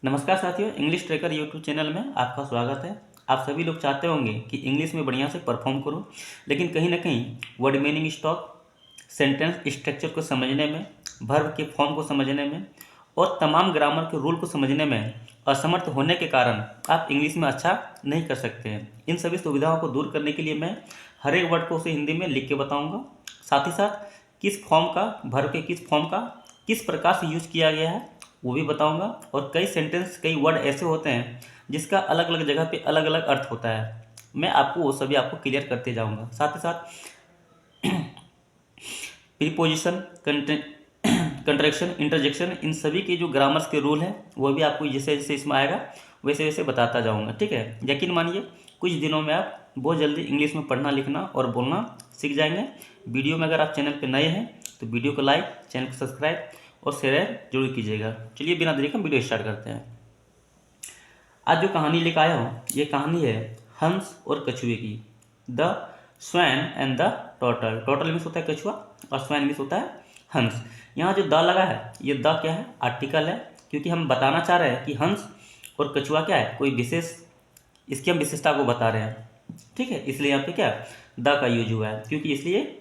नमस्कार साथियों, English tracker YouTube channel में आपका स्वागत है। आप सभी लोग चाहते होंगे कि इंग्लिश में बढ़िया से परफॉर्म करो, लेकिन कहीं ना कहीं word meaning stock, sentence structure को समझने में, वर्ब के फॉर्म को समझने में और तमाम ग्रामर के रूल को समझने में असमर्थ होने के कारण आप इंग्लिश में अच्छा नहीं कर सकते हैं। इन सभी सुविधाओं को दूर करने के लिए मैं हर एक वर्ड को उसे हिंदी में लिख के बताऊँगा। साथ ही साथ किस फॉर्म का, वर्ब के किस फॉर्म का किस प्रकार से यूज किया गया है वो भी बताऊंगा। और कई सेंटेंस, कई वर्ड ऐसे होते हैं जिसका अलग अलग जगह पे अलग अलग अर्थ होता है। मैं आपको वो सभी आपको क्लियर करते जाऊंगा। साथ ही साथ प्रीपोजिशन, कंट्रैक्शन, इंटरजेक्शन, इन सभी के जो ग्रामर्स के रूल हैं वो भी आपको जैसे जैसे इसमें आएगा वैसे वैसे बताता जाऊंगा। ठीक है, यकीन मानिए कुछ दिनों में आप बहुत जल्दी इंग्लिश में पढ़ना, लिखना और बोलना सीख जाएंगे। वीडियो में अगर आप चैनल पर नए हैं तो वीडियो को लाइक, चैनल को सब्सक्राइब और शेयर जरूर कीजिएगा। चलिए बिना देरी के वीडियो स्टार्ट करते हैं। आज जो कहानी लेकर आया हूँ ये कहानी है हंस और कछुए की, the swan and the turtle. Turtle means होता है कछुआ और स्वैन मीन्स होता है हंस। यहाँ जो द लगा है ये द क्या है, आर्टिकल है, क्योंकि हम बताना चाह रहे हैं कि हंस और कछुआ क्या है, कोई विशेष, इसकी हम विशेषता को बता रहे हैं। ठीक है, इसलिए यहाँ पे क्या द का यूज हुआ है, क्योंकि इसलिए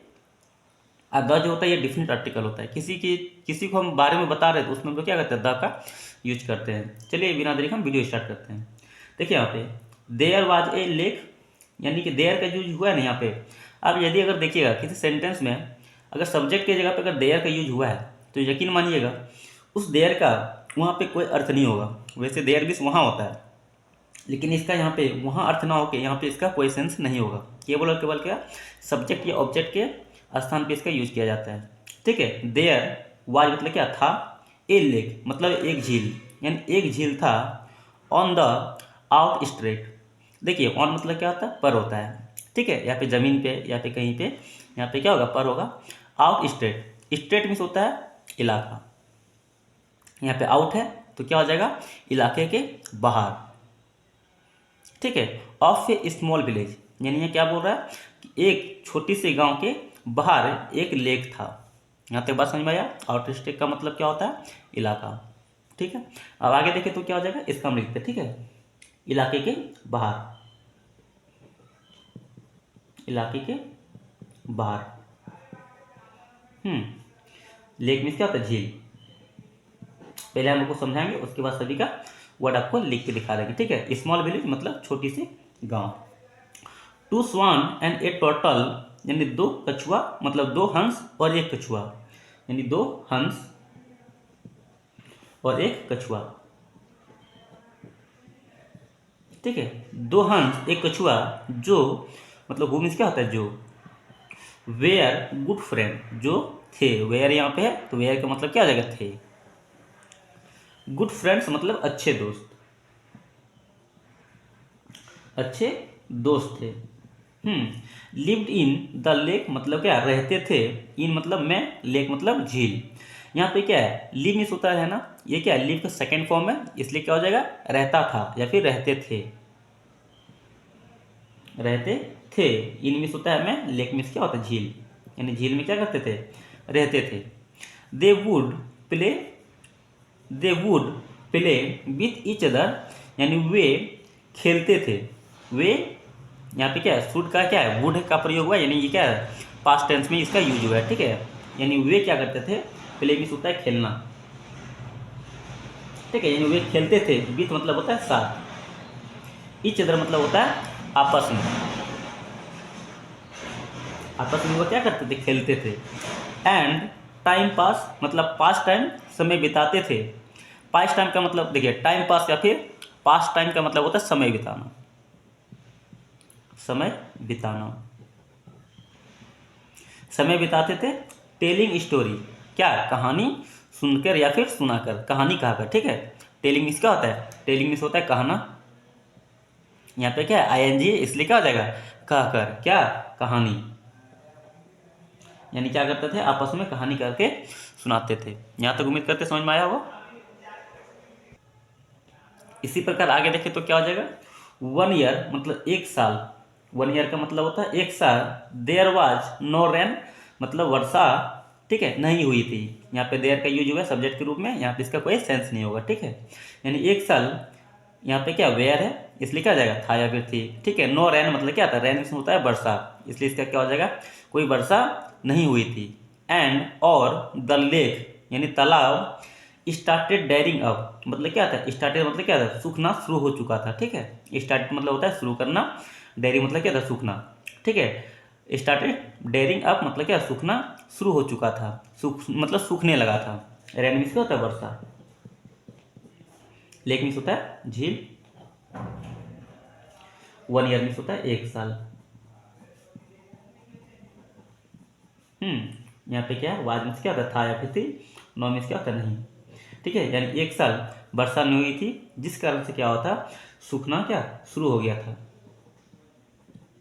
द जो होता है ये डिफिनेट आर्टिकल होता है। किसी को हम बारे में बता रहे हैं तो उसमें हम लोग क्या करते हैं, द का यूज करते हैं। चलिए बिना देरी के हम वीडियो स्टार्ट करते हैं। देखिए यहाँ पे देयर वाज ए लेक, यानी कि देयर का यूज हुआ है ना यहाँ पे। अब यदि अगर देखिएगा किसी सेंटेंस में अगर सब्जेक्ट की जगह पे अगर देयर का यूज हुआ है तो यकीन मानिएगा उस देयर का वहाँ पे कोई अर्थ नहीं होगा। वैसे देयर भी वहाँ होता है, लेकिन इसका यहाँ पे वहाँ अर्थ ना होके यहाँ पे इसका कोई सेंस नहीं होगा। केवल और केवल क्या, सब्जेक्ट या ऑब्जेक्ट के स्थान पे इसका यूज किया जाता है। ठीक है, देयर वाज मतलब क्या था, ए लेक मतलब एक झील, यानी एक झील था, ऑन द आउट स्ट्रेट। देखिए ऑन मतलब क्या होता है, पर होता है। ठीक है, यहाँ पे जमीन पे या पे कहीं पे यहाँ पे क्या होगा, पर होगा। आउट स्ट्रेट, स्ट्रेट मीन्स होता है इलाका, यहाँ पे आउट है तो क्या हो जाएगा, इलाके के बाहर। ठीक है, ऑफ ए स्मॉल विलेज, यानी ये क्या बोल रहा है कि एक छोटी सी गांव के बाहर एक लेक था। यहाँ तक बात समझ में आया। आउटर स्टेट का मतलब क्या होता है, इलाका। ठीक है, अब आगे देखें तो क्या हो जाएगा, इसका हम लिखते हैं। ठीक है, इलाके के बाहर, इलाके के बाहर। लेक मीन्स क्या होता है, झील। पहले हम लोग को समझाएंगे, उसके बाद सभी का वर्ड आपको लिख के दिखा देंगे। ठीक है, स्मॉल विलेज मतलब छोटी सी गांव। Two swan and a turtle, यानी दो कछुआ मतलब दो हंस और एक कछुआ, यानी दो हंस और एक कछुआ। ठीक है, दो हंस एक कछुआ, जो मतलब वो मीन्स क्या होता है, जो, वेयर गुड फ्रेंड, जो थे। वेयर यहाँ पे है तो वेयर का मतलब क्या हो जाएगा, थे। गुड फ्रेंड्स मतलब अच्छे दोस्त, अच्छे दोस्त थे। लिव्ड इन द लेक मतलब क्या, रहते थे। इन मतलब में, लेक मतलब झील। यहाँ पे क्या है, लिव मीन्स होता है ना, ये क्या है, लिव का सेकंड फॉर्म है, इसलिए क्या हो जाएगा, रहता था या फिर रहते थे, रहते थे। इन मीन्स होता है में, लेक मीन्स क्या होता है, झील, यानी झील में क्या करते थे, रहते थे। They would play, they would play with each other, यानी वे खेलते थे। वे यहाँ पे क्या है, शुड का क्या है, वुड का प्रयोग हुआ, यानी ये क्या है, पास्ट टेंस में इसका यूज हुआ है। ठीक है, यानी वे क्या करते थे, प्ले मीन्स होता है खेलना। ठीक है, यानी वे खेलते थे, विथ मतलब होता है साथ, ईच अदर मतलब होता है आपस में। आपस में वो क्या करते थे, खेलते थे। एंड टाइम पास मतलब पास्ट टाइम, समय बिताते थे। पास्ट टाइम का मतलब देखिए, टाइम पास या फिर पास्ट टाइम का मतलब होता है समय बिताना, समय बिताना, समय बिताते थे। टेलिंग स्टोरी, क्या, कहानी सुनकर या फिर सुनाकर, कहानी कहकर। ठीक है, टेलिंग मीन्स क्या होता है, टेलिंग मीन्स होता है कहना। यहाँ पे क्या है, आईएनजी, इसलिए क्या हो जाएगा, कहकर, क्या, कहानी, यानी क्या करते थे, आपस में कहानी करके सुनाते थे। यहाँ तक उम्मीद करते समझ में आया होगा। इसी प्रकार आगे देखें तो क्या हो जाएगा, 1 ईयर मतलब एक साल। 1 ईयर का मतलब होता है एक साल। देयर वाज नो रेन मतलब वर्षा ठीक है, नहीं हुई थी। यहाँ पे देयर का यूज हुआ है सब्जेक्ट के रूप में, यहाँ पे इसका कोई सेंस नहीं होगा, ठीक है। यानी 1 साल यहाँ पे क्या वेयर है, इसलिए क्या हो जाएगा था या फिर थी, ठीक है। नो रैन मतलब क्या था, रैन इसमें होता है वर्षा, इसलिए इसका क्या हो जाएगा, कोई वर्षा नहीं हुई थी। एंड और द लेक यानी तालाब स्टार्टेड डायरिंग अप मतलब क्या था, स्टार्टेड मतलब क्या था, सूखना शुरू हो चुका था, ठीक है। स्टार्ट मतलब होता है शुरू करना, डायरी मतलब क्या था, सूखना, ठीक है। स्टार्टेड डायरिंग अप मतलब क्या, सूखना शुरू हो चुका था, मतलब सूखने लगा था। रेन मीन्स क्या होता है, वर्षा। लेक मीन्स होता है झील। 1 ईयर मीन्स होता है 1 साल। यहाँ पे क्या है, वाज मीन्स क्या होता था या फिर थी, नो मीन्स क्या होता नहीं, ठीक है। यानी 1 साल वर्षा नहीं हुई थी, जिस कारण से क्या होता, सूखना क्या शुरू हो गया था,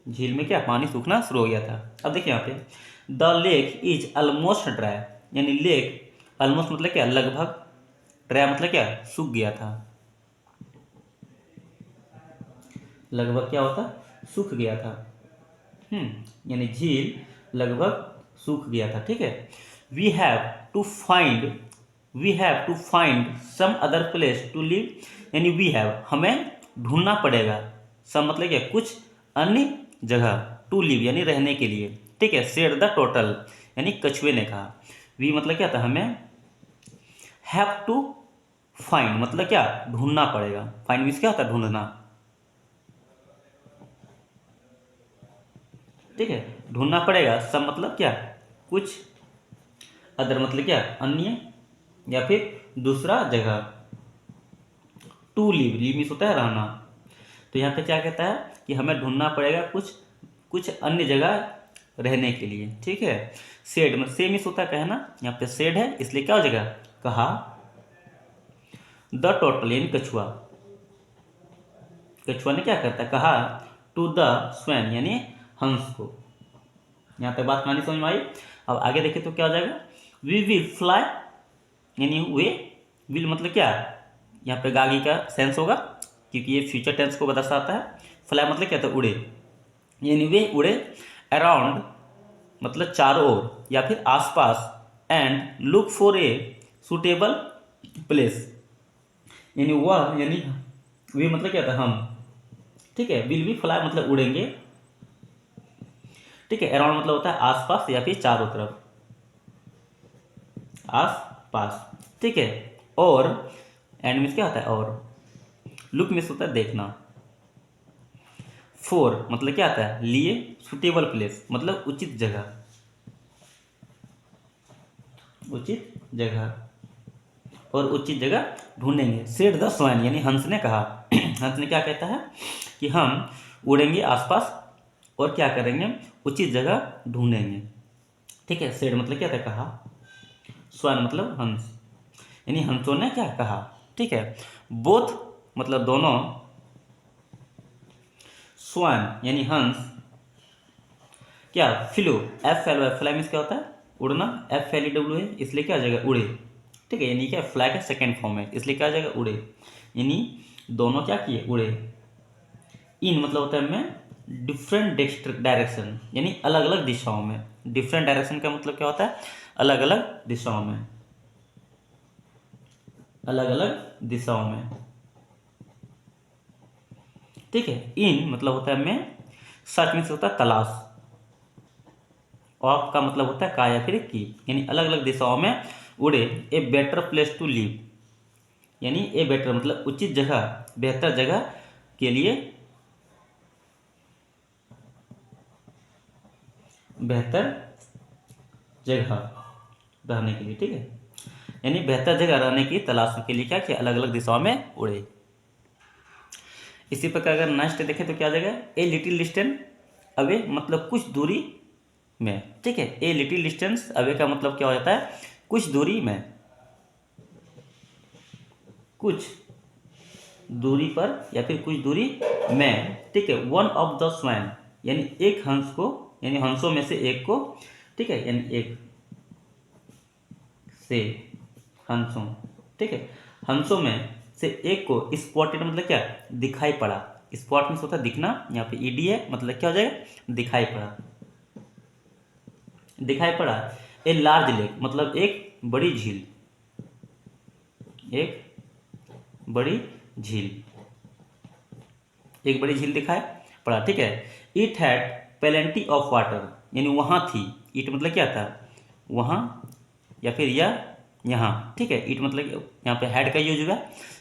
झील में क्या पानी सूखना शुरू हो गया था। अब देखिए यहाँ पे the lake is almost dry, यानी लेक ऑलमोस्ट मतलब क्या, लगभग, ड्राई मतलब क्या, सूख गया था, लगभग क्या होता, सूख गया था। यानी झील लगभग सूख गया था, ठीक है। We have to find we have to find some other place to live, यानी वी हैव हमें ढूंढना पड़ेगा, सम मतलब क्या, कुछ अन्य जगह, टू लिव यानी रहने के लिए, ठीक है। सेड द टोटल यानी कछुए ने कहा। वी मतलब क्या था, हमें, हैव टू फाइंड मतलब क्या, ढूंढना पड़ेगा, फाइंड मीन्स क्या होता है, ढूंढना, ठीक है। ढूंढना पड़ेगा, सब मतलब क्या, कुछ, अदर मतलब क्या, अन्य या फिर दूसरा जगह, टू लिव, लिव मीन्स होता है रहना। तो यहाँ पे क्या कहता है कि हमें ढूंढना पड़ेगा कुछ कुछ अन्य जगह रहने के लिए, ठीक है। सेड में से मीन्स होता है कहना, यहाँ पे सेड है इसलिए क्या हो जाएगा, कहा। द टोटल यानी कछुआ, कछुआ ने क्या करता है, कहा टू द स्वैन यानी हंस को। यहाँ पे बात कहानी समझ में आई। अब आगे देखें तो क्या हो जाएगा, वी विल फ्लाई यानी वे विल मतलब क्या, यहाँ पे गागी का सेंस होगा क्योंकि ये फ्यूचर टेंस को दर्शाता है। फ्लाई मतलब क्या था, उड़े, यानी वे उड़े, अराउंड मतलब चारों ओर या फिर आसपास, and look for a suitable place, यानी वह यानी वे मतलब क्या था, हम, ठीक है। विल भी फ्लाई मतलब उड़ेंगे, ठीक है। अराउंड मतलब होता है आसपास या फिर चारों तरफ, आस पास, ठीक है। और एंड मीन्स क्या होता है, और लुक मीन्स होता है देखना, फोर मतलब क्या आता है, लिए, सुटेबल प्लेस मतलब उचित जगह, उचित जगह, और उचित जगह ढूंढेंगे। सेड द स्वैन यानी हंस ने कहा हंस ने क्या कहता है कि हम उड़ेंगे आसपास और क्या करेंगे, उचित जगह ढूंढेंगे, ठीक है। सेड मतलब क्या था, कहा, स्वैन मतलब हंस, यानी हंसों ने क्या कहा, ठीक है। बोथ मतलब दोनों, स्वैन यानी हंस, क्या, flu, F L Y, fly means क्या होता है, उड़ना, एफ एल ई डब्ल्यू है इसलिए क्या आ जाएगा, उड़े, ठीक है। यानी क्या, फ्लाई का सेकेंड फॉर्म है इसलिए क्या आ जाएगा, उड़े, यानी दोनों क्या किए, उड़े। इन मतलब होता है में डिफरेंट डायरेक्शन यानी अलग अलग दिशाओं में, डिफरेंट डायरेक्शन का मतलब क्या होता है, अलग अलग दिशाओं में, अलग अलग दिशाओं में, ठीक है। इन मतलब होता है में, सर्च मीन्स होता है तलाश, ऑफ का मतलब होता है का या फिर की, यानी अलग अलग दिशाओं में उड़े। A better place to live यानी ए बेटर मतलब उचित जगह, बेहतर जगह के लिए, बेहतर जगह रहने के लिए, ठीक है। यानी बेहतर जगह रहने की तलाश के लिए क्या किया, अलग अलग दिशाओं में उड़े। इसी प्रकार अगर नेक्स्ट देखें तो क्या आ जाएगा, ए लिटिल डिस्टेंस अवे मतलब कुछ दूरी में, ठीक है। ए लिटिल डिस्टेंस अवे का मतलब क्या हो जाता है, कुछ दूरी में, कुछ दूरी पर या फिर कुछ दूरी में, ठीक है। वन ऑफ द स्वैन यानी एक हंस को, यानी हंसों में से एक को, ठीक है, यानी एक से हंसों, ठीक है, हंसों में से एक को स्पॉटेड मतलब क्या, दिखाई पड़ा, स्पॉट मीन्स होता है दिखना, यहाँ पे ईडी है मतलब क्या हो जाएगा, दिखाई पड़ा, दिखाई पड़ा। ए लार्ज लेक मतलब एक बड़ी झील, एक बड़ी झील, एक बड़ी झील दिखाए पड़ा, ठीक है। It had plenty of water, यानी वहाँ थी, इट मतलब क्या था, वहाँ या फिर या यहाँ, ठीक है। इट मतलब यहाँ पे हैड का यूज हुआ,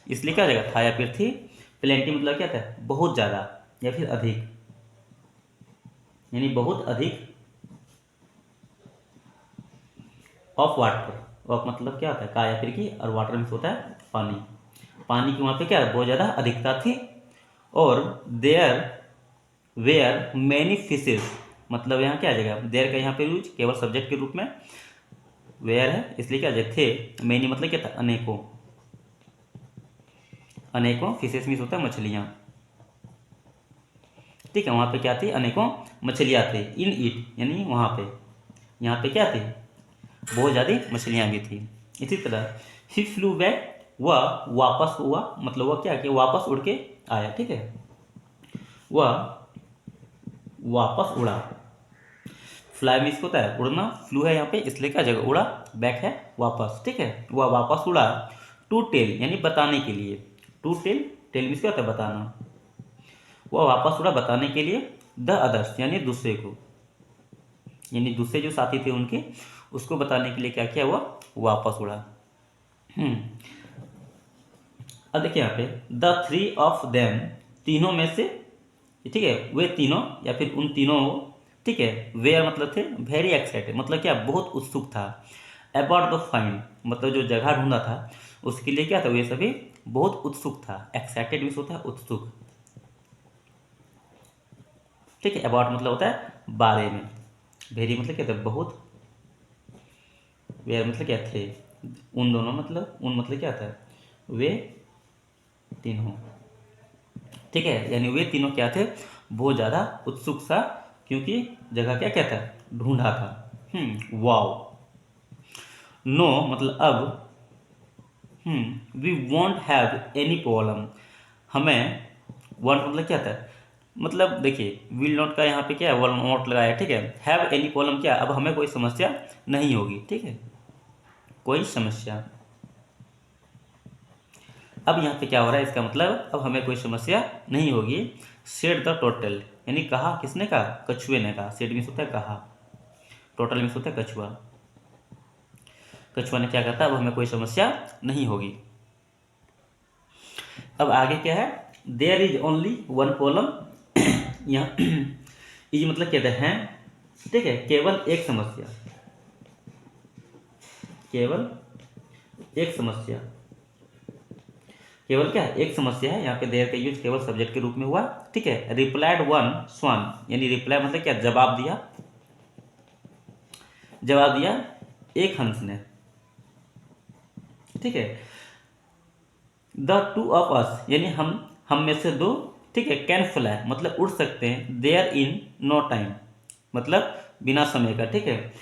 इसलिए क्या हो जाएगा, था या फिर थी। प्लेंटी मतलब क्या था, बहुत ज़्यादा या फिर अधिक, यानी बहुत अधिक। ऑफ वाटर, ऑफ मतलब क्या होता है, का या फिर की, और वाटर मीन्स होता है पानी, पानी की वहाँ पे क्या बहुत ज़्यादा अधिकता थी। और देयर वेयर मैनी फिशेस, मतलब यहाँ क्या आ जाएगा, देयर का यहाँ पे यूज केवल सब्जेक्ट के रूप में, वेयर है इसलिए क्या थे। मैनी मतलब क्या था, अनेकों, अनेकों। फिशेस मीन्स होता है मछलियाँ, ठीक है। वहाँ पे क्या थी, अनेकों मछलियाँ थे। इन इट यानी वहाँ पे, यहाँ पे क्या थी, बहुत ज़्यादा मछलियाँ भी थी। इसी तरह ही फ्लू बैक, वह वापस हुआ, मतलब वह क्या कि वापस उड़ के आया, ठीक है। वह वापस उड़ा, फ्लाई मीन्स होता है उड़ना, फ्लू है यहाँ पे इसलिए क्या जगह उड़ा, बैक है वापस, ठीक है। वह वापस उड़ा टू टेल यानी बताने के लिए, टू टेल, टेल मीन्स क्या होता है बताना। वह वापस उड़ा बताने के लिए द अदर्स यानी दूसरे को, यानी दूसरे जो साथी थे उनके, उसको बताने के लिए क्या किया, वह वापस उड़ा। अब देखिए यहाँ पे द थ्री ऑफ देम, तीनों में से, ठीक है, वे तीनों या फिर उन तीनों, ठीक है। वेयर मतलब थे वेरी एक्साइटेड, मतलब क्या बहुत उत्सुक था। अबाउट द फाइंड मतलब जो जगह ढूंढा था उसके लिए क्या था, वे सभी बहुत उत्सुक था। एक्साइटेड मीन्स होता है उत्सुक, ठीक है। अबाउट मतलब होता है बारे में, वेरी मतलब क्या था बहुत, वेयर मतलब क्या थे, उन दोनों मतलब, उन मतलब क्या था, वे तीनों, ठीक है। यानी वे तीनों क्या थे, बहुत ज़्यादा उत्सुक सा, क्योंकि जगह क्या क्या था, ढूंढा था। वाओ, नो मतलब अब, we won't have any problem, हमें, वॉन्ट मतलब क्या था, मतलब देखिए विल नॉट का यहाँ पे क्या है, वन नॉट लगाया, ठीक है। हैव एनी प्रॉब्लम क्या, अब हमें कोई समस्या नहीं होगी, ठीक है, कोई समस्या। अब यहाँ पे क्या हो रहा है, इसका मतलब अब हमें कोई समस्या नहीं होगी। सेड द टोटल यानी कहा, किसने कहा, कछुए ने कहा। सेड मीन्स होता है कहा, टोटल मीन्स होता है कछुआ, कछुआ ने क्या कहता, अब हमें कोई समस्या नहीं होगी। अब आगे क्या है, there is only one problem, यहाँ इज मतलब कहते हैं, ठीक है, केवल एक समस्या, केवल एक समस्या, केवल क्या है, एक समस्या है। यहाँ पे देयर का यूज केवल सब्जेक्ट के रूप में हुआ, ठीक है। रिप्लाइड वन स्वान यानी रिप्लाई मतलब क्या, जवाब दिया, जवाब दिया एक हंस ने, ठीक है। द टू ऑफ अस यानी हम में से दो, ठीक है। कैन फ्लाई मतलब उड़ सकते हैं, देयर इन नो टाइम मतलब बिना समय का, ठीक है।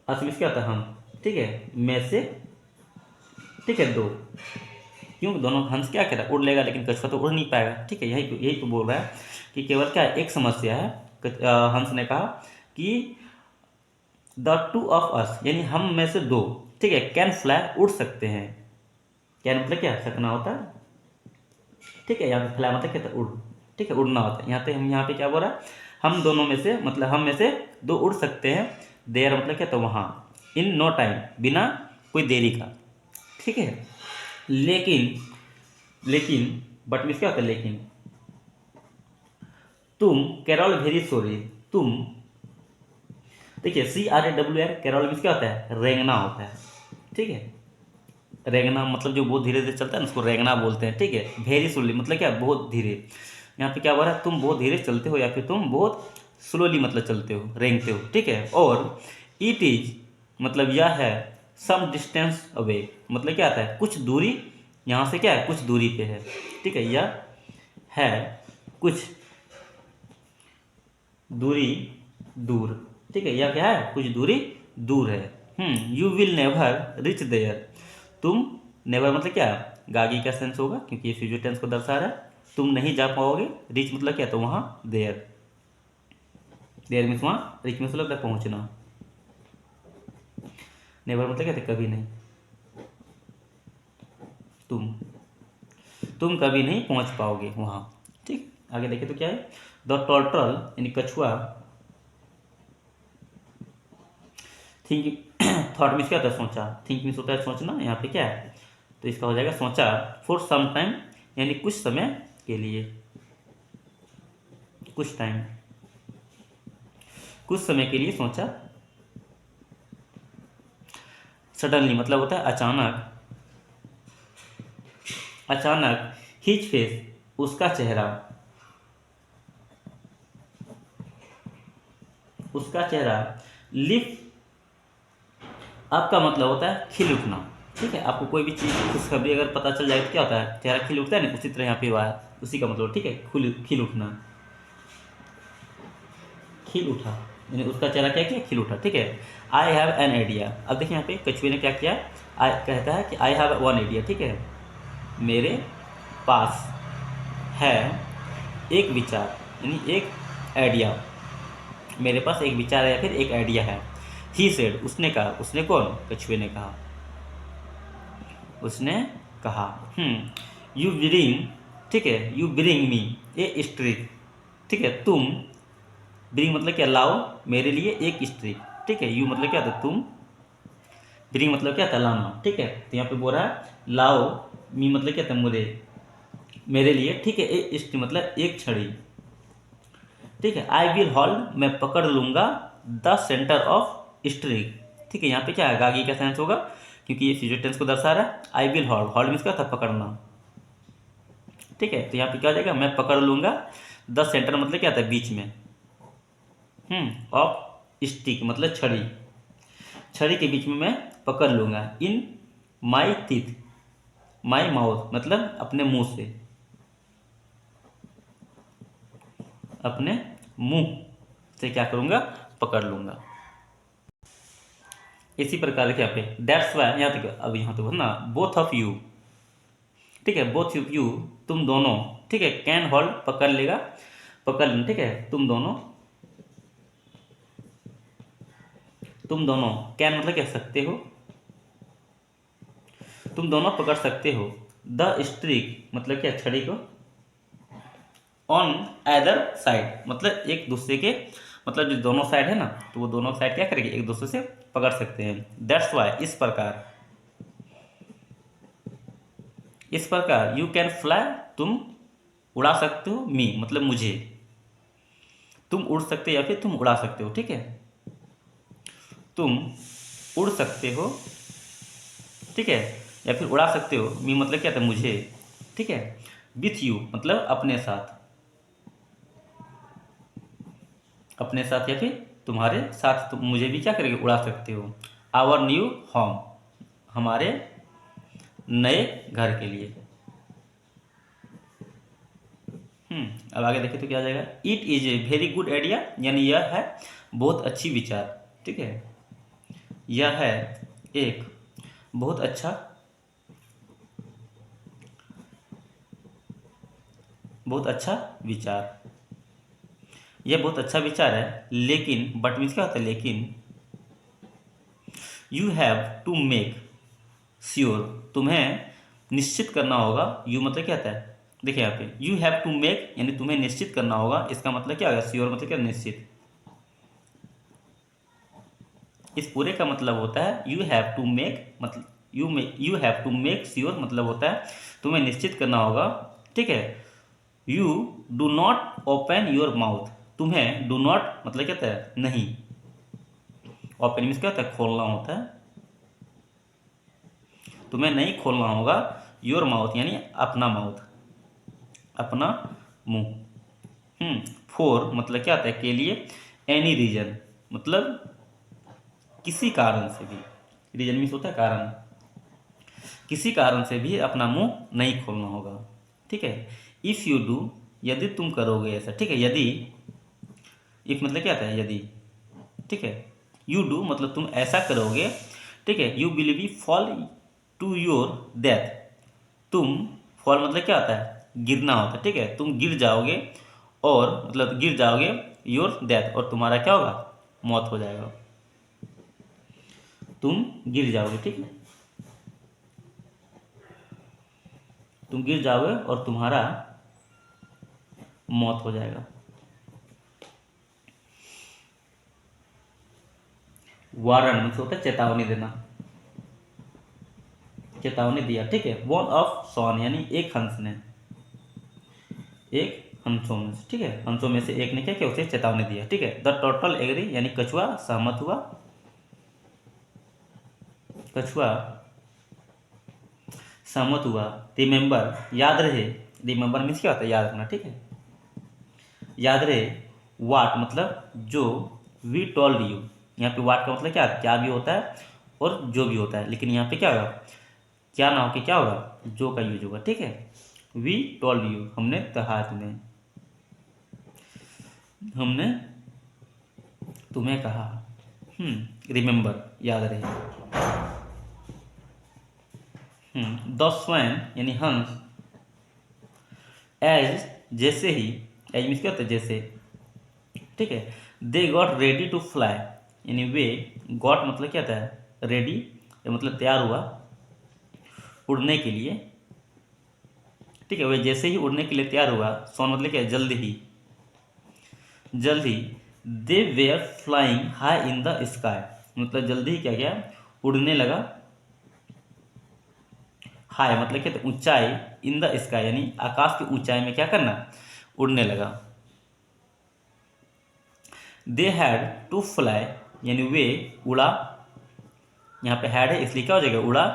असमिस क्या होता है हम, ठीक है, में से, ठीक है, दो, क्यों, दोनों हंस क्या कह रहा है, उड़ लेगा, लेकिन कछुआ तो उड़ नहीं पाएगा, ठीक है। यही तो बोल रहा है कि केवल क्या एक समस्या है। हंस ने कहा कि द टू ऑफ अस यानी हम में से दो, ठीक है, कैन फ्लाई उड़ सकते हैं। कैन मतलब क्या, सकना होता है, ठीक है। यहाँ पे फ्लाई मतलब क्या था, उड़, ठीक है, उड़ना होता है। यहाँ पे क्या बोल रहा है, हम दोनों में से मतलब हम में से दो उड़ सकते हैं। देयर मतलब क्या था, वहाँ, इन नो टाइम बिना कोई देरी का, ठीक है। लेकिन बट मीन्स क्या होता है, लेकिन तुम, कैरोल वेरी सॉरी, तुम, देखिए CRAWL कैरोल मीन्स क्या होता है, रेंगना होता है, ठीक है। रेंगना मतलब जो बहुत धीरे धीरे चलता है ना उसको रेंगना बोलते हैं, ठीक है। वेरी स्लोली मतलब क्या, बहुत धीरे। यहाँ पे क्या बोल रहा है, तुम बहुत धीरे चलते हो या फिर तुम बहुत स्लोली मतलब चलते हो, रेंगते हो, ठीक है। और इट इज मतलब यह है, सम डिस्टेंस अवे मतलब क्या आता है, कुछ दूरी, यहाँ से क्या है, कुछ दूरी पे है, ठीक है। यह है कुछ दूरी दूर, ठीक है। यह क्या है, कुछ दूरी दूर है। You will never reach there, तुम, नेवर मतलब क्या, गागी का सेंस होगा क्योंकि ये फ्यूचर टेंस को दर्शा रहा है। तुम नहीं जा पाओगे, रिच मतलब क्या, तो वहाँ, देयर, देयर मीन्स वहाँ, रिच मीन्स लगता है पहुँचना, नेवर मतलब क्या था, कभी नहीं। तुम कभी नहीं पहुंच पाओगे वहां। ठीक, आगे देखें तो क्या है, द टर्टल यानी कछुआ थिंक थॉट मीन्स क्या होता है, सोचा। थिंक मीन्स होता है सोचना, यहाँ पे क्या है तो इसका हो जाएगा सोचा। फॉर सम टाइम यानी कुछ समय के लिए, कुछ टाइम, कुछ समय के लिए सोचा। सडनली मतलब होता है अचानक, अचानक। हिज फेस उसका चेहरा, उसका चेहरा। लिप आपका मतलब होता है खिल उठना। ठीक है, आपको कोई भी चीज़ खुशखबरी अगर पता चल जाए तो क्या होता है, चेहरा खिल उठता है ना, उसी तरह यहाँ पे हुआ है, उसी का मतलब। ठीक है, खिल उठना, खिल उठा यानी उसका चेहरा क्या किया, खिल उठा। ठीक है, आई हैव एन आइडिया। अब देखिए यहाँ पे कछुए ने क्या किया, आई कहता है कि आई हैव वन आइडिया। ठीक है, मेरे पास है एक विचार यानी एक आइडिया, मेरे पास एक विचार है या फिर एक आइडिया है। ही सेड उसने कहा, उसने कौन, कछुए ने कहा, उसने कहा यू ब्रिंग, ठीक है, you bring me a stick. ठीक है, तुम, ब्रिंग मतलब क्या, लाओ मेरे लिए एक स्ट्रिक। ठीक है, यू मतलब क्या था, तुम, ब्रिंग मतलब क्या था, लाना। ठीक है, तो यहाँ पे बोल रहा है लाओ, मी मतलब क्या था, मुझे, मेरे लिए। ठीक है, ए स्ट्रिक मतलब एक छड़ी। ठीक है, आई विल होल्ड मैं पकड़ लूंगा द सेंटर ऑफ स्ट्रिक। ठीक है, यहाँ पे क्या है, आगे का सेंस होगा क्योंकि ये फ्यूचर टेंस को दर्शा रहा है। I will hold, hold means क्या था, पकड़ना। ठीक है, तो यहाँ पे क्या हो जाएगा, मैं पकड़ लूंगा। द सेंटर मतलब क्या था, बीच में। ऑफ स्टिक मतलब छड़ी, छड़ी के बीच में मैं पकड़ लूंगा। इन माई टीथ, माई माउथ मतलब अपने मुंह से, अपने मुंह से क्या करूंगा, पकड़ लूंगा। इसी प्रकार के यहाँ पे दैट्स वाई, यहाँ तक अब यहाँ तो ना, बोथ ऑफ यू। ठीक है, बोथ ऑफ यू तुम दोनों। ठीक है, कैन होल्ड पकड़ लेगा, पकड़ लेना। ठीक है, तुम दोनों, तुम दोनों, कैन मतलब कह सकते हो, तुम दोनों पकड़ सकते हो। द स्ट्रिक मतलब क्या, छड़ी को। ऑन अदर साइड मतलब एक दूसरे के, मतलब जो दोनों साइड है ना, तो वो दोनों साइड क्या करेंगे, एक दूसरे से पकड़ सकते हैं। दैट्स वाई इस प्रकार, इस प्रकार यू कैन फ्लाई तुम उड़ा सकते हो, मी मतलब मुझे, तुम उड़ सकते हो या फिर तुम उड़ा सकते हो। ठीक है, तुम उड़ सकते हो। ठीक है, या फिर उड़ा सकते हो, मी मतलब क्या था, मुझे। ठीक है, विथ यू मतलब अपने साथ, अपने साथ या फिर तुम्हारे साथ, तुम मुझे भी क्या करेंगे, उड़ा सकते हो। आवर न्यू होम हमारे नए घर के लिए। अब आगे देखें तो क्या आ जाएगा, it is a very good idea यानी यह है बहुत अच्छी विचार। ठीक है, यह है एक बहुत अच्छा, बहुत अच्छा विचार, यह बहुत अच्छा विचार है। लेकिन बट मीन्स क्या होता है, लेकिन। You have to make sure तुम्हें निश्चित करना होगा। यू मतलब क्या होता है, देखिए यहाँ पे यू हैव टू मेक यानी तुम्हें निश्चित करना होगा, इसका मतलब क्या होगा, श्योर मतलब क्या, निश्चित। इस पूरे का मतलब होता है यू हैव टू मेक, मतलब you have to make sure मतलब होता है तुम्हें निश्चित करना होगा। ठीक है, you do not open your mouth, तुम्हें डू नॉट मतलब क्या होता है, नहीं। ओपन मीन्स क्या होता है, खोलना होता है, तुम्हें नहीं खोलना होगा। योर माउथ यानी अपना माउथ, अपना मुंह। फोर मतलब क्या होता है, के लिए। एनी रीजन मतलब किसी कारण से भी, रीजन मीन्स होता है कारण, किसी कारण से भी अपना मुंह नहीं खोलना होगा। ठीक है, इफ़ यू डू यदि तुम करोगे ऐसा। ठीक है, यदि, इफ मतलब क्या आता है, यदि। ठीक है, यू डू मतलब तुम ऐसा करोगे। ठीक है, you will be fall to your death, तुम, फॉल मतलब क्या होता है, गिरना होता है। ठीक है, तुम गिर जाओगे, और मतलब गिर जाओगे, योर डेथ और तुम्हारा क्या होगा, मौत हो जाएगा। तुम गिर जाओगे, ठीक है, तुम गिर जाओगे और तुम्हारा मौत हो जाएगा। वारन मतलब होता है चेतावनी देना, चेतावनी दिया, ठीक है। वन ऑफ सॉन यानी एक हंस ने, एक हंसों में से, ठीक है, हंसों में से एक ने क्या किया, उसे चेतावनी दिया, ठीक है। द टोटल एग्री यानी कछुआ सहमत हुआ, कछुआ सहमत हुआ। रिमेंबर याद रहे, रिमेंबर मीन्स क्या होता है, याद रखना, ठीक है, याद रहे। वाट मतलब जो, वी टोल्ड यू, यहाँ पे वाट का मतलब क्या भी होता है और जो भी होता है, लेकिन यहाँ पे क्या होगा, क्या ना होके क्या होगा, जो का यूज होगा, ठीक है। वी टोल्ड यू हमने कहा तुम्हें, हमने तुम्हें कहा। रिमेंबर याद रहे। द स्वैन यानी हंस, एज जैसे ही, एज मीन्स क्या होता है जैसे, ठीक है। They got ready to fly यानी वे, गॉट मतलब क्या होता है रेडी, मतलब तैयार हुआ उड़ने के लिए, ठीक है। वे जैसे ही उड़ने के लिए तैयार हुआ, सॉन मतलब क्या है जल्द ही, जल्द ही। They were flying high in the sky मतलब जल्दी ही क्या गया, उड़ने लगा। हाई मतलब क्या, ऊंचाई, इन द स्काई यानी आकाश की ऊंचाई में क्या करना, उड़ने लगा। दे हैड टू फ्लाई यानी वे उड़ा, यहाँ पे हैड है इसलिए क्या हो जाएगा उड़ा।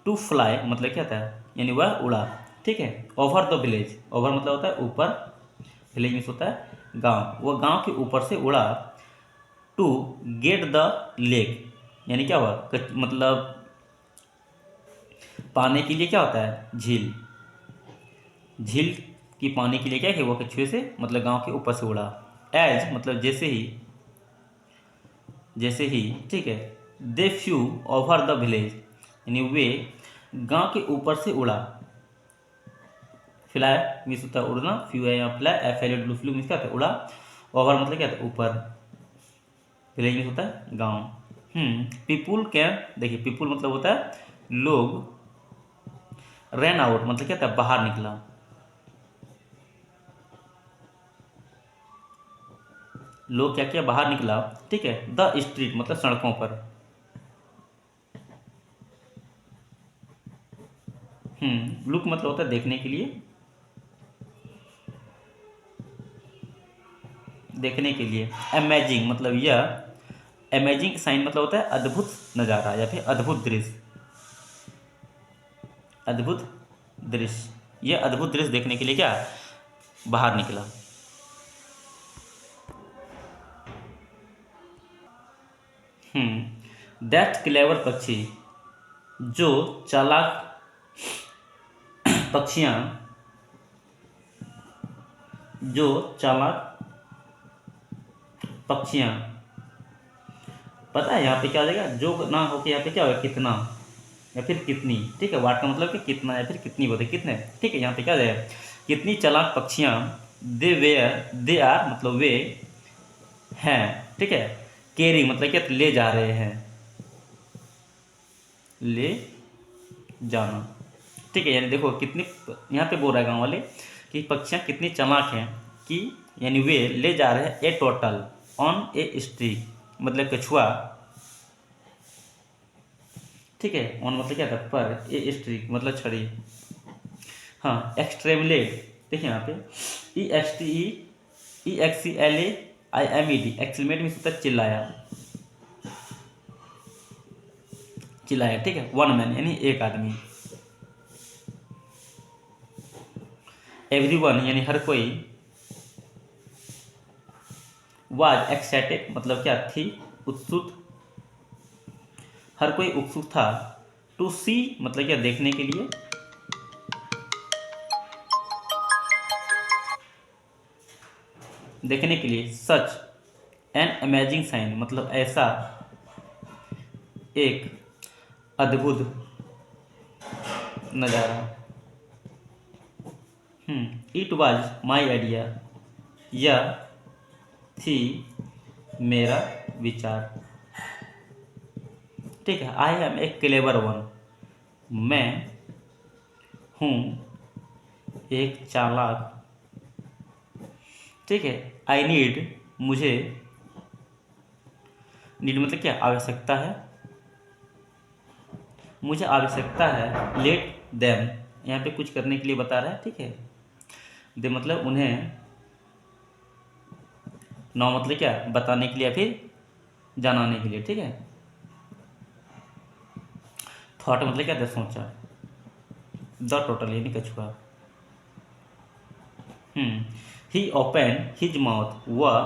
टू फ्लाई मतलब क्या था, यानी वह उड़ा, ठीक है। ओवर द विलेज, ओवर मतलब होता है ऊपर, विलेज मीन्स होता है गांव, वह गांव के ऊपर से उड़ा। टू गेट द लेक यानी क्या हुआ, मतलब पाने के लिए क्या होता है झील, झील की पाने के लिए क्या है वो कछुए से मतलब गांव के ऊपर से उड़ा। एज मतलब जैसे ही, जैसे ही, ठीक है। दे फ्यू ओवर द विलेज यानी वे गांव के ऊपर से उड़ा। फ्लाई मीन्स होता है उड़ना, फ्यू है यहाँ fly, F L blue flu means क्या होता है उड़ा, ओवर मतलब क्या होता है ऊपर, विलेज मीन्स होता है गांव। पीपुल कैन, देखिए पीपुल मतलब होता है लोग, रैन आउट मतलब क्या था बाहर निकला, लोग क्या किया बाहर निकला, ठीक है। द स्ट्रीट मतलब सड़कों पर। लुक मतलब होता है देखने के लिए, देखने के लिए। अमेजिंग मतलब यह, अमेजिंग साइन मतलब होता है अद्भुत नज़ारा या फिर अद्भुत दृश्य, अद्भुत दृश्य, यह अद्भुत दृश्य देखने के लिए क्या बाहर निकला। दैट क्लेवर पक्षी, जो चालाक पक्षियाँ, जो चालाक पक्षियाँ, पता है यहाँ पे क्या हो जाएगा, जो ना होके यहाँ पे क्या होगा कितना या फिर कितनी, ठीक है। वाट का मतलब कि कितना या फिर कितनी बोलते कितने, ठीक है। यहाँ पे क्या हो जाएगा कितनी चालाक पक्षियाँ। दे वेयर, दे आर मतलब वे हैं, ठीक है। कैरी मतलब क्या ले जा रहे हैं, ले जाना, ठीक है। यानी देखो कितनी, यहाँ पे बोल रहा है गाँव वाले कि पक्षियाँ कितनी चालाक हैं कि, यानी वे ले जा रहे हैं ए टोटल ऑन ए स्ट्रीक मतलब कछुआ, ठीक है। ऑन मतलब क्या था पर, ए स्ट्रीक मतलब छड़ी। हाँ एक्सट्रेमलेट, देखिए यहाँ पे E X T E X C L A I M E D, exclaimed में होता है चिल्लाया, चिल्लाया, ठीक है। वन मैन यानी एक आदमी। एवरीवन यानी हर कोई। वाज एक्साइटेड मतलब क्या थी उत्सुक, हर कोई उत्सुक था। टू सी मतलब क्या देखने के लिए, देखने के लिए। सच एन अमेजिंग साइन मतलब ऐसा एक अद्भुत नज़ारा। इट वाज माई आइडिया, यह थी मेरा विचार, ठीक है। I am a clever one, मैं हूँ एक चालाक, ठीक है। आई नीड, मुझे, नीड मतलब क्या, आवश्यकता है, मुझे आवश्यकता है। लेट देम, यहाँ पे कुछ करने के लिए बता रहा है, ठीक है। दे मतलब उन्हें, नो मतलब क्या, बताने के लिए या फिर जनाने के लिए, ठीक है। थॉट मतलब क्या था, सोचा। द टोटल यानी कछुआ। ही ओपन हिज माउथ, वह,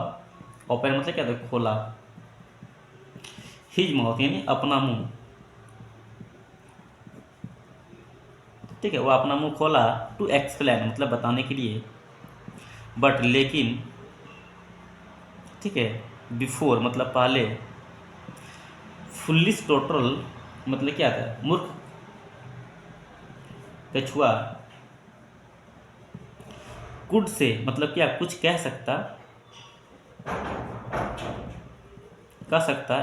ओपन मतलब क्या था, खोला। हिज माउथ यानी अपना मुंह, ठीक है। वह अपना मुंह खोला, टू एक्सप्लेन मतलब बताने के लिए, बट लेकिन, ठीक है। बिफोर मतलब पहले, फुल्लिश टोटल मतलब क्या था, मूर्ख कछुआ, कुड से मतलब क्या, कुछ कह सकता,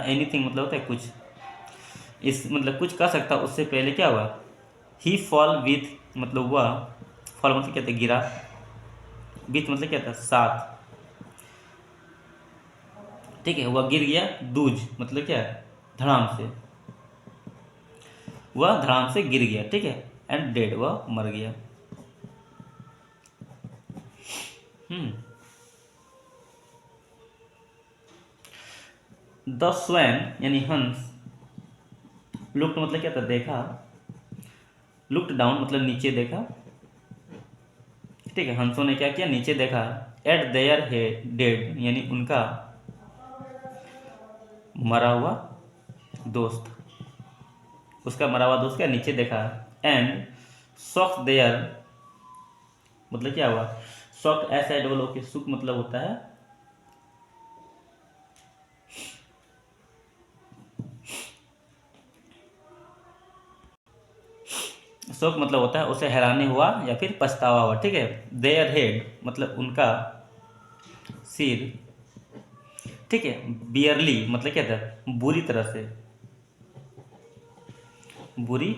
एनीथिंग मतलब होता है कुछ, इस मतलब कुछ कह सकता, उससे पहले क्या हुआ, ही फॉल विथ मतलब हुआ, फॉल मतलब क्या था, गिरा, विथ मतलब क्या था, साथ, ठीक है। वह गिर गया, दूज मतलब क्या, धड़ाम से, वह धड़ाम से गिर गया, ठीक है। एंड डेड, वह मर गया। द स्वैन यानी हंस, लुक्ड मतलब क्या था, देखा, लुक्ड डाउन मतलब नीचे देखा, ठीक है। हंसों ने क्या किया, नीचे देखा। एट देयर डेड यानी उनका मरा हुआ दोस्त, उसका मरा हुआ दोस्त क्या, नीचे देखा। एंड सॉक्स देयर मतलब क्या हुआ, सॉक्ट एस आई डबल ओ के, सुख मतलब होता है, शोक मतलब होता है उसे हैरानी हुआ या फिर पछतावा हुआ, ठीक है। देयर हेड मतलब उनका सिर, ठीक है। बियरली मतलब क्या था, बुरी तरह से, बुरी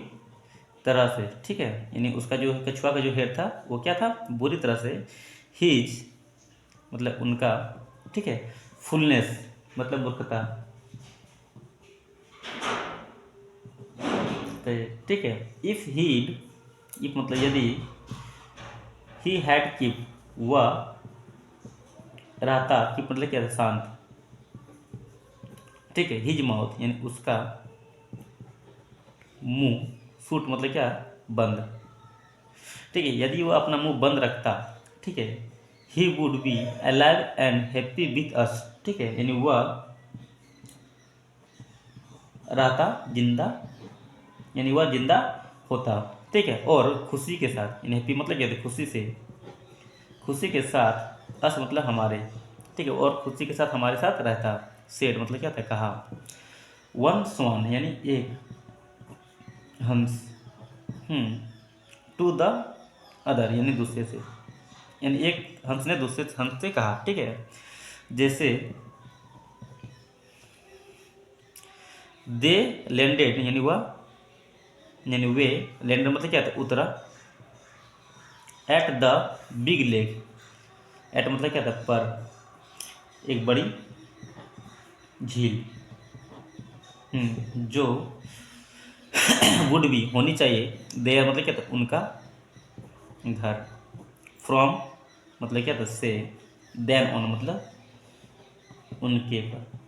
तरह से, ठीक है। यानी उसका जो कछुआ का जो हेड था वो क्या था, बुरी तरह से। हिज मतलब उनका, ठीक है। फुलनेस मतलब मूर्खता, तो ठीक है। इफ हीड, इफ मतलब यदि, ही हैड कीप वह रहता, कीप मतलब क्या था, शांत, ठीक है। हिज माउथ यानी उसका मुंह, शूट मतलब क्या, बंद, ठीक है। यदि वह अपना मुंह बंद रखता, ठीक है। He would be alive and happy with us, ठीक है। यानी वह रहता, जिंदा, यानी वह जिंदा होता, ठीक है। और खुशी के साथ, यानी हैप्पी मतलब क्या था, खुशी से, खुशी के साथ, अस मतलब हमारे, ठीक है। और खुशी के साथ हमारे साथ रहता। सेड मतलब क्या था, कहा। वन स्वान यानी एक हंस, टू द अदर यानी दूसरे से, यानी एक हंस ने दूसरे हंस से कहा, ठीक है। जैसे दे लैंडेड यानी वह, यानी वे, लैंडेड मतलब क्या था, उतरा। At the big lake, at मतलब क्या था, पर, एक बड़ी झील, जो वुड भी होनी चाहिए, देयर मतलब क्या था, उनका घर। फ्रॉम मतलब क्या था, से। देन ऑन मतलब उनके पर,